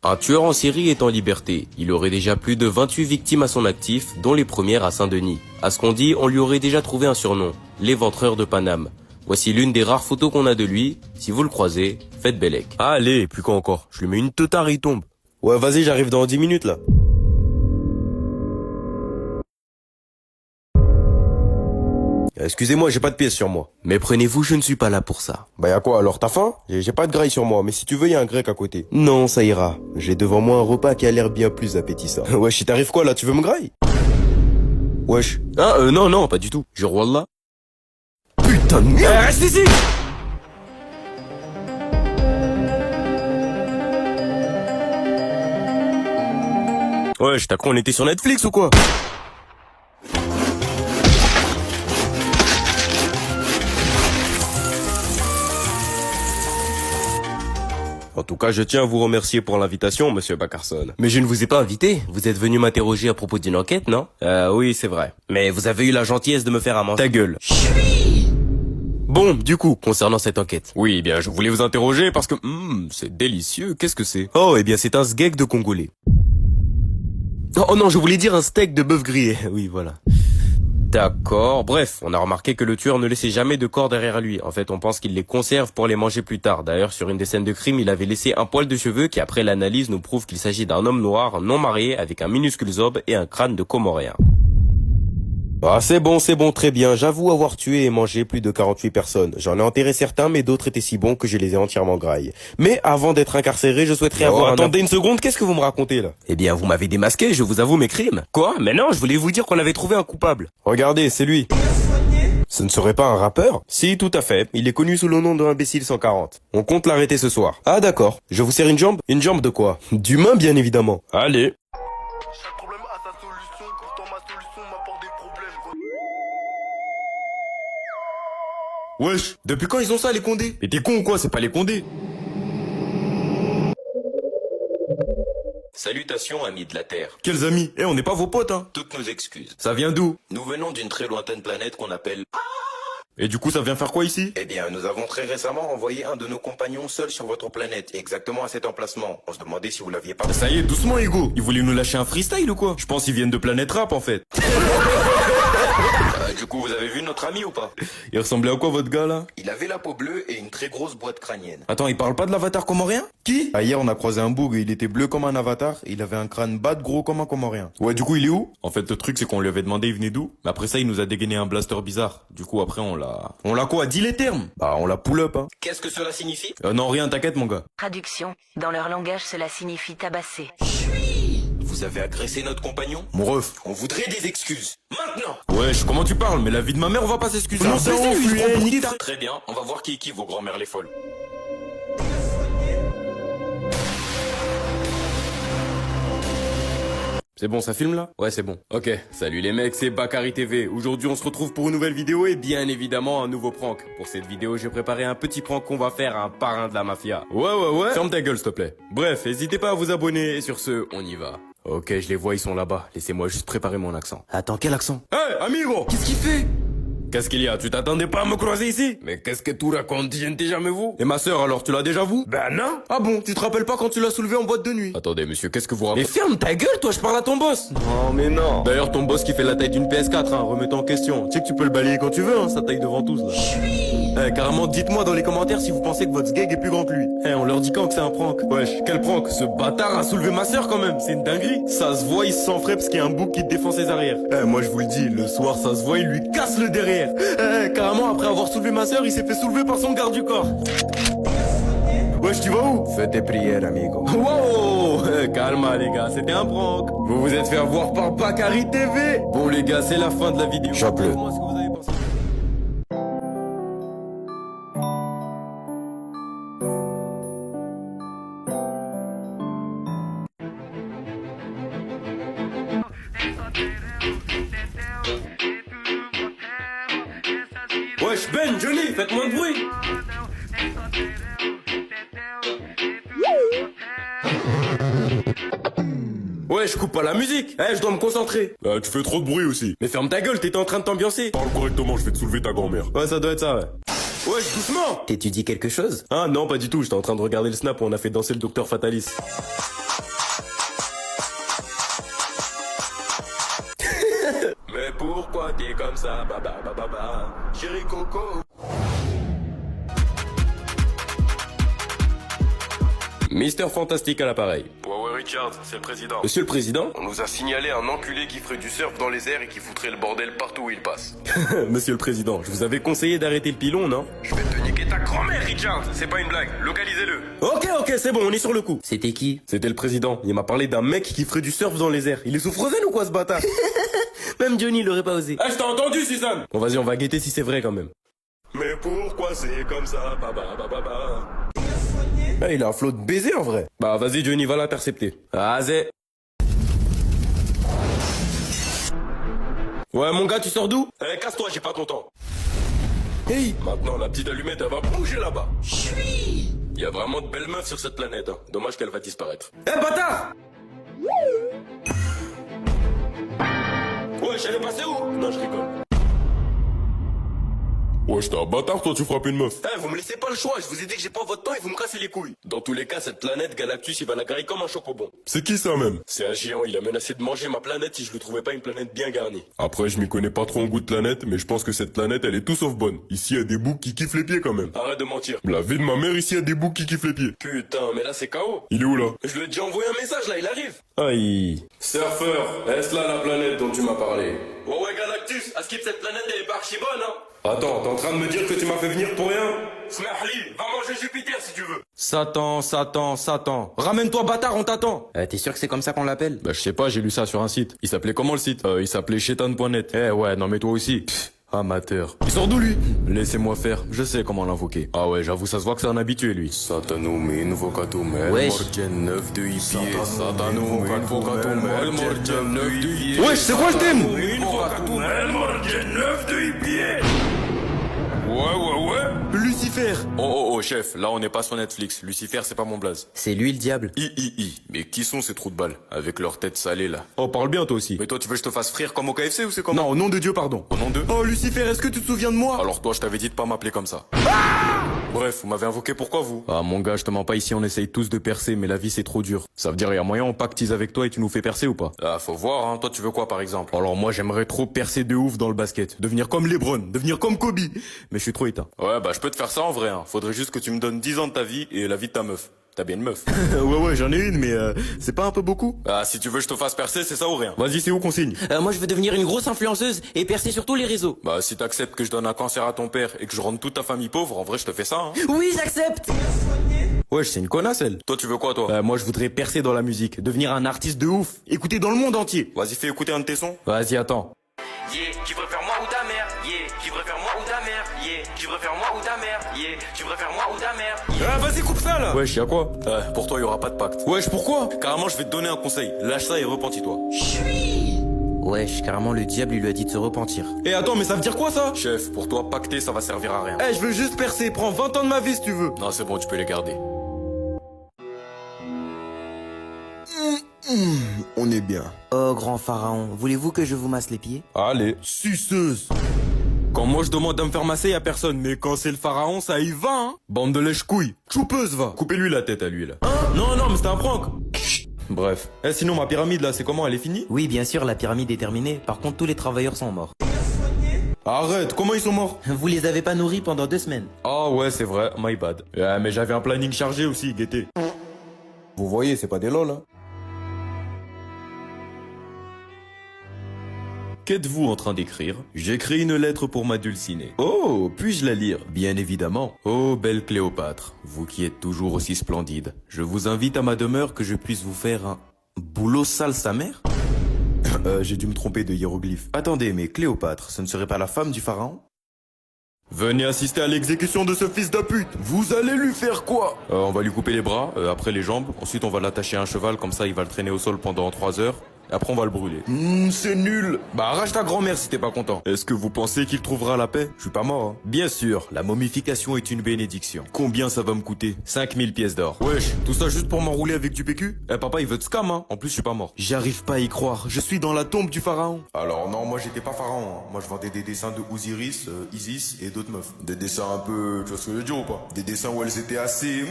Un tueur en série est en liberté. Il aurait déjà plus de 28 victimes à son actif, dont les premières à Saint-Denis. À ce qu'on dit, on lui aurait déjà trouvé un surnom, l'éventreur de Paname. Voici l'une des rares photos qu'on a de lui. Si vous le croisez, faites bellec. Allez, plus quoi encore. Je lui mets une teutard et il tombe. Ouais, vas-y, j'arrive dans 10 minutes là. Excusez-moi, j'ai pas de pièces sur moi. Mais prenez-vous, je ne suis pas là pour ça. Bah y'a quoi alors, t'as faim? J'ai pas de graille sur moi, mais si tu veux, y'a un grec à côté. Non, ça ira. J'ai devant moi un repas qui a l'air bien plus appétissant. Wesh, il t'arrive quoi là, tu veux me graille? Wesh. Ah, non, pas du tout. Jure wallah. Putain de merde. Reste ici! Wesh, t'as cru on était sur Netflix ou quoi? En tout cas, je tiens à vous remercier pour l'invitation, monsieur Baccarson. Mais je ne vous ai pas invité. Vous êtes venu m'interroger à propos d'une enquête, non? Oui, c'est vrai. Mais vous avez eu la gentillesse de me faire un mensonge. Ta gueule. Chut. Bon, du coup, concernant cette enquête. Oui, eh bien, je voulais vous interroger parce que... c'est délicieux. Qu'est-ce que c'est? Oh, eh bien, c'est un sgeg de Congolais. Oh non, je voulais dire un steak de bœuf grillé. Oui, voilà. D'accord. Bref, on a remarqué que le tueur ne laissait jamais de corps derrière lui. En fait, on pense qu'il les conserve pour les manger plus tard. D'ailleurs, sur une des scènes de crime, il avait laissé un poil de cheveux qui, après l'analyse, nous prouve qu'il s'agit d'un homme noir, non marié, avec un minuscule zob et un crâne de Comorien. Ah, c'est bon, très bien. J'avoue avoir tué et mangé plus de 48 personnes. J'en ai enterré certains, mais d'autres étaient si bons que je les ai entièrement graillés. Mais avant d'être incarcéré, je souhaiterais avoir... Attendez une seconde, qu'est-ce que vous me racontez là? Eh bien, vous m'avez démasqué, je vous avoue mes crimes. Quoi? Mais non, je voulais vous dire qu'on avait trouvé un coupable. Regardez, c'est lui. Ce ne serait pas un rappeur? Si, tout à fait. Il est connu sous le nom de Imbécile 140. On compte l'arrêter ce soir. Ah d'accord. Je vous sers une jambe? Une jambe de quoi? D'humain, bien évidemment. Allez. Chaque problème a sa solution, pourtant ma solution m'apporte des problèmes. Wesh, depuis quand ils ont ça les Condés? Mais t'es con ou quoi? C'est pas les Condés. Salutations amis de la Terre. Quels amis? On n'est pas vos potes hein. Toutes nos excuses. Ça vient d'où? Nous venons d'une très lointaine planète qu'on appelle... Et du coup ça vient faire quoi ici? Eh bien nous avons très récemment envoyé un de nos compagnons seul sur votre planète, exactement à cet emplacement. On se demandait si vous l'aviez pas... Ça y est, doucement Hugo. Ils voulaient nous lâcher un freestyle ou quoi? Je pense qu'ils viennent de Planète Rap en fait. Du coup vous avez vu notre ami ou pas? Il ressemblait à quoi votre gars là? Il avait la peau bleue et une très grosse boîte crânienne. Attends, il parle pas de l'avatar comorien? Qui? Ah hier on a croisé un boug, il était bleu comme un avatar, il avait un crâne bas de gros comme un comorien. Ouais du coup il est où? En fait le truc c'est qu'on lui avait demandé il venait d'où, mais après ça il nous a dégainé un blaster bizarre. Du coup après on l'a quoi? Dis les termes. Bah on l'a pull up hein. Qu'est-ce que cela signifie? Non rien, t'inquiète mon gars. Traduction. Dans leur langage, cela signifie tabasser. Vous avez agressé notre compagnon? Mon ref. On voudrait des excuses. Maintenant. Wesh, comment tu parles? Mais la vie de ma mère, on va pas s'excuser. Non, c'est très bien, on va voir qui est qui, vos grand-mères les folles. C'est bon, ça filme là? Ouais, c'est bon. Ok, salut les mecs, c'est Bakary TV. Aujourd'hui, on se retrouve pour une nouvelle vidéo et bien évidemment un nouveau prank. Pour cette vidéo, j'ai préparé un petit prank qu'on va faire à un parrain de la mafia. Ouais. Ferme ta gueule, s'il te plaît. Bref, n'hésitez pas à vous abonner et sur ce, on y va. Ok, je les vois, ils sont là-bas. Laissez-moi juste préparer mon accent. Attends, quel accent? Hey, amigo! Qu'est-ce qu'il fait? Qu'est-ce qu'il y a? Tu t'attendais pas à me croiser ici? Mais qu'est-ce que tu racontes? Je ne t'ai jamais vu. Et ma sœur, alors, tu l'as déjà vu? Ben non. Ah bon? Tu te rappelles pas quand tu l'as soulevée en boîte de nuit? Attendez, monsieur, qu'est-ce que vous racontez? Mais ferme ta gueule, toi, je parle à ton boss. Non, mais non. D'ailleurs, ton boss qui fait la taille d'une PS4, hein, remets en question. Tu sais que tu peux le balayer quand tu veux, hein, sa taille devant tous, là. Carrément, dites-moi dans les commentaires si vous pensez que votre sgeg est plus grand que lui. On leur dit quand que c'est un prank? Wesh, quel prank? Ce bâtard a soulevé ma sœur quand même, c'est une dinguerie. Ça se voit, il se sent frais parce qu'il y a un bouc qui te défend ses arrières. Moi je vous le dis, le soir ça se voit, il lui casse le derrière. Carrément, après avoir soulevé ma sœur, il s'est fait soulever par son garde du corps. Wesh, tu vas où? Fais tes prières, amigo. Wow, calma les gars, c'était un prank. Vous vous êtes fait avoir par Bakary TV. Bon les gars, c'est la fin de la vidéo. Chope-le. Dites-moi ce que vous avez pensé. Wesh Ben, Johnny, faites moins de bruit. Ouais, je coupe pas la musique. Je dois me concentrer. Tu fais trop de bruit aussi. Mais ferme ta gueule, t'étais en train de t'ambiancer. Parle correctement, je vais te soulever ta grand-mère. Ouais, ça doit être ça, ouais. Wesh, doucement. T'étudies quelque chose? Ah non, pas du tout, j'étais en train de regarder le snap où on a fait danser le docteur Fatalis. ça, chéri Coco. Mister Fantastique à l'appareil. Ouais, Richard, c'est le président. Monsieur le président? On nous a signalé un enculé qui ferait du surf dans les airs et qui foutrait le bordel partout où il passe. Monsieur le président, je vous avais conseillé d'arrêter le pilon, non? Je vais te niquer ta grand-mère, Richard. C'est pas une blague. Localisez-le. Ok, c'est bon, on est sur le coup. C'était qui? C'était le président. Il m'a parlé d'un mec qui ferait du surf dans les airs. Il est sous Frozen ou quoi, ce bâtard? Même Johnny l'aurait pas osé. Ah, je t'ai entendu, Suzanne. Bon, vas-y, on va guetter si c'est vrai quand même. Mais pourquoi c'est comme ça, Ah, il a un flot de baiser en vrai. Bah, vas-y, Johnny, va l'intercepter. Vas-y. Ouais, mon gars, tu sors d'où? Eh, casse-toi, j'ai pas ton temps. Hey. Maintenant, la petite allumette, elle va bouger là-bas. Il y a vraiment de belles meufs sur cette planète. Hein. Dommage qu'elle va disparaître. Eh, bâtard! Ouais, j'allais passer où? Non, je rigole. Ouais, t'es un bâtard, toi, tu frappes une meuf. Eh, vous me laissez pas le choix. Je vous ai dit que j'ai pas votre temps et vous me cassez les couilles. Dans tous les cas, cette planète, Galactus, il va la griller comme un chocobon. C'est qui ça même? C'est un géant. Il a menacé de manger ma planète si je le trouvais pas une planète bien garnie. Après, je m'y connais pas trop en goût de planète, mais je pense que cette planète, elle est tout sauf bonne. Ici, il y a des boucs qui kiffent les pieds quand même. Arrête de mentir. La vie de ma mère, ici, il y a des boucs qui kiffent les pieds. Putain, mais là, c'est KO. Il est où là? Je lui ai déjà envoyé un message, là, il arrive. Aïe. Surfeur, est-ce là la planète dont tu m'as parlé? Ouais, Galactus, à ce qui cette planète, elle est pas archi bonne, hein? Attends, t'es en train de me dire que tu m'as fait venir pour rien? Smahli, va manger Jupiter si tu veux. Satan. Ramène-toi, bâtard, on t'attend. T'es sûr que c'est comme ça qu'on l'appelle? Bah, je sais pas, j'ai lu ça sur un site. Il s'appelait comment le site? Il s'appelait chetan.net. Eh ouais, non mais toi aussi. Pff, amateur. Il sort d'où lui? Laissez-moi faire, je sais comment l'invoquer. Ah ouais, j'avoue, ça se voit que c'est un habitué lui. Satanum invocatum el Wesh. morgen 9 de hippie. Satanum invocatum el morgen 9 de hippie. Wesh, c'est quoi le thème? Invocatum el morgen 9 de hippie. Ouais. Lucifer. Oh, chef, là on n'est pas sur Netflix. Lucifer, c'est pas mon blaze. C'est lui le diable. Mais qui sont ces trous de balles? Avec leur tête salée là. Oh, parle bien toi aussi. Mais toi, tu veux que je te fasse frire comme au KFC ou c'est comment? Non, au nom de Dieu, pardon. Au nom de... Oh, Lucifer, est-ce que tu te souviens de moi? Alors toi, je t'avais dit de pas m'appeler comme ça. Bref, vous m'avez invoqué pourquoi vous? Ah, mon gars, je te mens pas ici, on essaye tous de percer, mais la vie c'est trop dur. Ça veut dire, y a moyen on pactise avec toi et tu nous fais percer ou pas? Ah, faut voir, hein. Toi, tu veux quoi par exemple? Alors moi, j'aimerais trop percer de ouf dans le basket. Devenir comme LeBron, devenir comme Kobe. Mais je suis trop éteint. Ouais, bah je peux te faire ça en vrai, hein. Faudrait juste que tu me donnes 10 ans de ta vie et la vie de ta meuf. T'as bien une meuf. ouais, j'en ai une, mais c'est pas un peu beaucoup? Ah, si tu veux que je te fasse percer, c'est ça ou rien? Vas-y, c'est où qu'on signe? Moi je veux devenir une grosse influenceuse et percer sur tous les réseaux. Bah, si t'acceptes que je donne un cancer à ton père et que je rende toute ta famille pauvre, en vrai, je te fais ça, hein. Oui, j'accepte. Wesh, c'est une connasse elle. Toi, tu veux quoi, toi? Moi, je voudrais percer dans la musique, devenir un artiste de ouf, écouter dans le monde entier. Vas-y, fais écouter un de tes sons. Vas-y, attends. Yeah, tu préfères moi ou ta mère? Yeah, tu préfères moi ou ta mère? Yeah, tu préfères moi ou ta mère? Yeah, tu préfères moi ou ta mère? Ah, vas-y, coupe ça là. Wesh, y'a quoi? Pour toi, il y aura pas de pacte. Wesh, pourquoi? Carrément, je vais te donner un conseil. Lâche ça et repentis-toi. Wesh, carrément le diable il lui a dit de se repentir. Eh, attends, mais ça veut dire quoi ça? Chef, pour toi, pacter, ça va servir à rien. Eh, je veux juste percer, prends 20 ans de ma vie si tu veux. Non, c'est bon, tu peux les garder. On est bien. Oh grand pharaon, voulez-vous que je vous masse les pieds? Allez, suceuse. Quand moi je demande à me faire masser, y'a personne. Mais quand c'est le pharaon, ça y va, hein. Bande de lèche-couilles. Choupeuse, va. Coupez-lui la tête à lui, là. Non, mais c'était un prank. Bref. Eh, sinon, ma pyramide, là, c'est comment? Elle est finie? Oui, bien sûr, la pyramide est terminée. Par contre, tous les travailleurs sont morts. Arrête, comment ils sont morts? Vous les avez pas nourris pendant 2 semaines. Ah ouais, c'est vrai, my bad. Mais j'avais un planning chargé aussi, guettez. Vous voyez, c'est pas des lol, hein. Qu'êtes-vous en train d'écrire? J'écris une lettre pour ma dulcinée. Oh, puis-je la lire? Bien évidemment. Oh, belle Cléopâtre, vous qui êtes toujours aussi splendide, je vous invite à ma demeure que je puisse vous faire un boulot sale sa mère? J'ai dû me tromper de hiéroglyphe. Attendez, mais Cléopâtre, ce ne serait pas la femme du pharaon? Venez assister à l'exécution de ce fils de pute. Vous allez lui faire quoi? On va lui couper les bras, après les jambes. Ensuite, on va l'attacher à un cheval, comme ça il va le traîner au sol pendant 3 heures. Après, on va le brûler. C'est nul. Bah, arrache ta grand-mère si t'es pas content. Est-ce que vous pensez qu'il trouvera la paix? Je suis pas mort, hein. Bien sûr, la momification est une bénédiction. Combien ça va me coûter? 5000 pièces d'or. Wesh, tout ça juste pour m'enrouler avec du PQ? Eh, papa, il veut te scam, hein. En plus, je suis pas mort. J'arrive pas à y croire. Je suis dans la tombe du pharaon. Alors, non, moi, j'étais pas pharaon, hein. Moi, je vendais des dessins de Osiris, Isis et d'autres meufs. Des dessins un peu, tu vois ce que je veux dire ou pas? Des dessins où elles étaient assez...